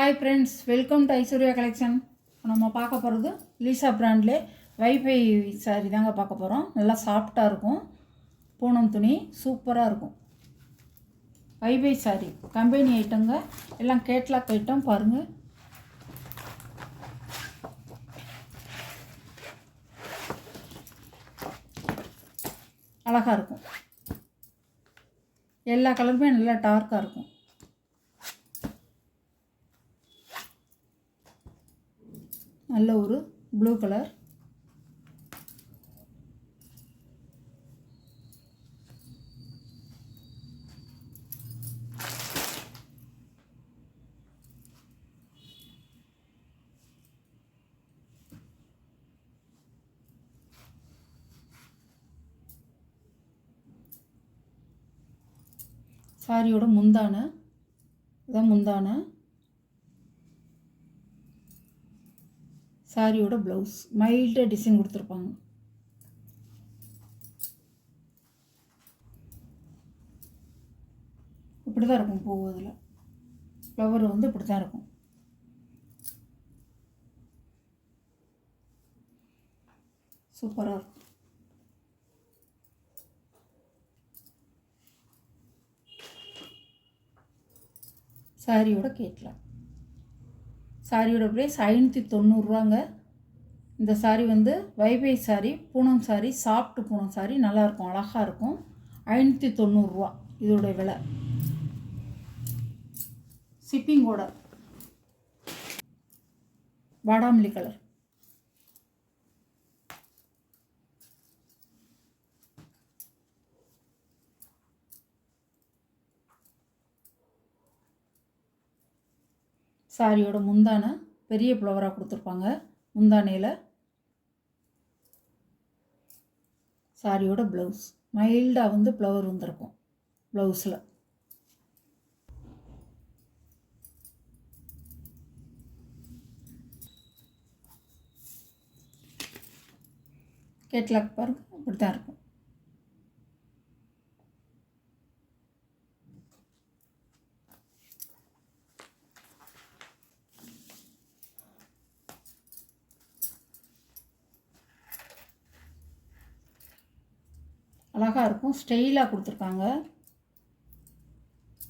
Hi friends, welcome to Aishwarya collection. நம்ம பார்க்க போகிறது லீசா பிராண்ட்லே வைஃபை சாரி தாங்க பார்க்க போகிறோம். நல்லா சாஃப்டாக இருக்கும், பூனம் துணி சூப்பராக இருக்கும். வைஃபை சாரி கம்பெனி ஐட்டங்க, எல்லாம் கேட்லாக் ஐட்டம் பாருங்கள். அழகாக இருக்கும், எல்லா கலருமே நல்லா டார்க்காக இருக்கும். நல்ல ஒரு ப்ளூ கலர், சாரியோட முந்தானை இதான் முந்தானை, சாரியோட ப்ளவுஸ் மைல்டாக டிசைன் கொடுத்துருப்பாங்க. இப்படி தான் இருக்கும் பூ, அதில் ஃப்ளவர் வந்து இப்படி தான் இருக்கும். சூப்பராக இருக்கும். சாரியோட கேட்கலாம். சாரியோட ப்ரைஸ் 590 இந்த சாரி வந்து wifi sorry, Poonam sari, soft Poonam sorry, நல்லாயிருக்கும், அழகாக இருக்கும். 590 இதோட விலை. ஷிப்பிங்கோட. பாடாமல்லி கலர், சாரியோட முந்தானை பெரிய ஃப்ளவராக கொடுத்துருப்பாங்க. முந்தானையில் சாரியோட ப்ளவுஸ் மைல்டாக வந்து ஃப்ளவர் வந்திருக்கும். ப்ளவுஸில் கேட்லாக் பாருங்க, அப்படி தான் இருக்கும். அழகாக இருக்கும், ஸ்டைலாக கொடுத்துருக்காங்க.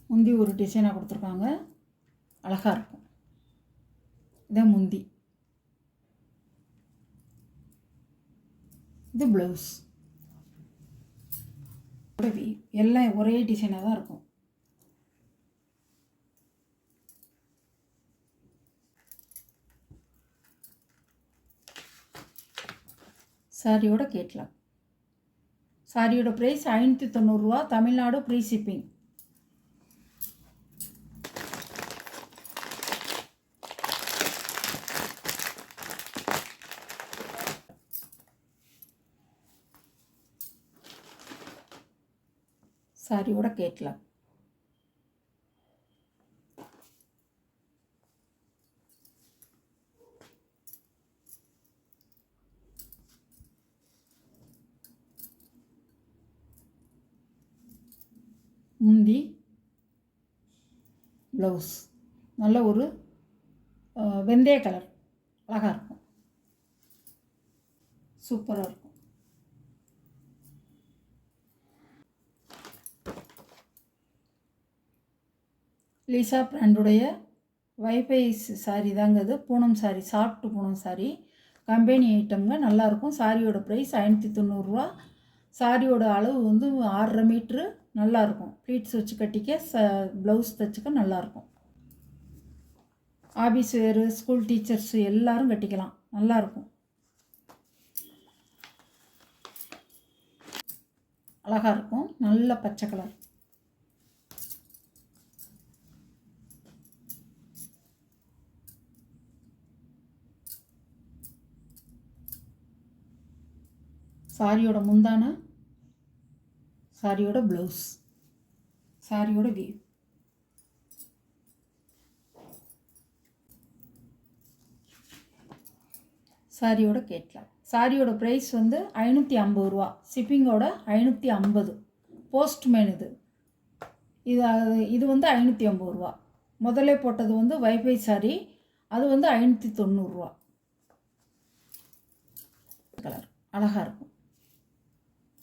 முந்தி ஒரு டிசைனாக கொடுத்துருக்காங்க, அழகாக இருக்கும். இதான் முந்தி, இது ப்ளவுஸ். எல்லாம் ஒரே டிசைனாக தான் இருக்கும். சாரியோட கேட்லாக். சாரியோட ப்ரைஸ் 590, தமிழ்நாடு ஃப்ரீ ஷிப்பிங். சாரியோட கேட்லாக். முந்தி, ப்ளவுஸ் நல்ல ஒரு வெந்தய கலர், அழகாக இருக்கும், சூப்பராக இருக்கும். லீசா பிராண்டுடைய வைஃபை சாரி தாங்க இது. பூனம் சாரி, சாஃப்ட் பூனம் சாரி, கம்பெனி ஐட்டம்ங்க, நல்லாயிருக்கும். சாரியோட ப்ரைஸ் 590. சாரியோட அளவு வந்து 6.5 மீட்ரு, நல்லாயிருக்கும். ப்ளீட்ஸ் வச்சு கட்டிக்க, ப்ளவுஸ் தைச்சிக்க நல்லாயிருக்கும். ஆஃபீஸ் வேறு, ஸ்கூல் டீச்சர்ஸு எல்லோரும் கட்டிக்கலாம், நல்லாயிருக்கும். அழகாக இருக்கும், நல்ல பச்சை கலர். சாரியோட முந்தானை, சாரியோட ப்ளவுஸ், சாரியோட வீவ். சாரியோட கேட்லாக். சாரியோட ப்ரைஸ் வந்து 550, ஷிப்பிங்கோட 550. போஸ்ட்மேன் இது இது வந்து 550. முதல்ல போட்டது வந்து வைஃபை சாரி, அது வந்து 590 கலர் அழகாக இருக்கும்.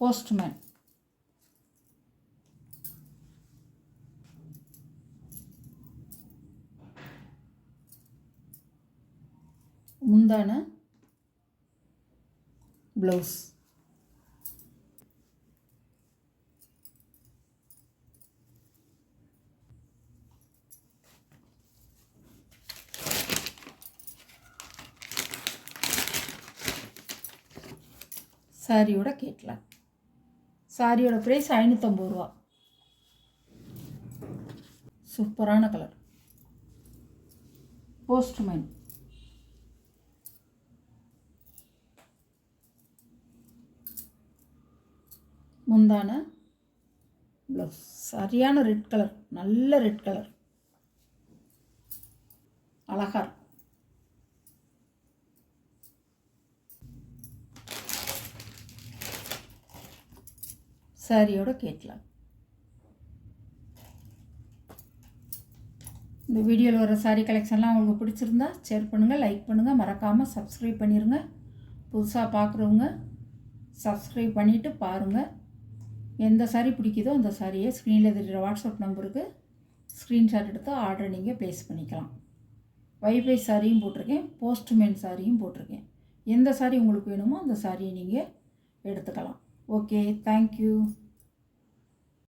போஸ்ட்மேன் முந்தான ப்ளவுஸ். சாரியோட கேட்லாக். சாரியோட ப்ரைஸ் 550. சூப்பரான கலர். போஸ்ட்மேன் முந்தான ப்ளவுஸ். சரியான ரெட் கலர், நல்ல ரெட் கலர், அழகா இருக்கும். சாரியோட கேட்லாக். இந்த வீடியோவில் வர சாரீ கலெக்ஷன்லாம் உங்களுக்கு பிடிச்சிருந்தா ஷேர் பண்ணுங்கள், லைக் பண்ணுங்கள், மறக்காமல் சப்ஸ்கிரைப் பண்ணிடுங்க. புதுசாக பார்க்குறவங்க சப்ஸ்கிரைப் பண்ணிவிட்டு பாருங்கள். எந்த சாரீ பிடிக்குதோ அந்த சாரியை ஸ்க்ரீனில் தெரிகிற வாட்ஸ்அப் நம்பருக்கு ஸ்க்ரீன்ஷாட் எடுத்து ஆர்டரை நீங்கள் ப்ளேஸ் பண்ணிக்கலாம். வைஃபை சாரியும் போட்டிருக்கேன், போஸ்ட்மேன் சாரியும் போட்டிருக்கேன். எந்த சாரீ உங்களுக்கு வேணுமோ அந்த சாரியை நீங்கள் எடுத்துக்கலாம். Okay, thank you.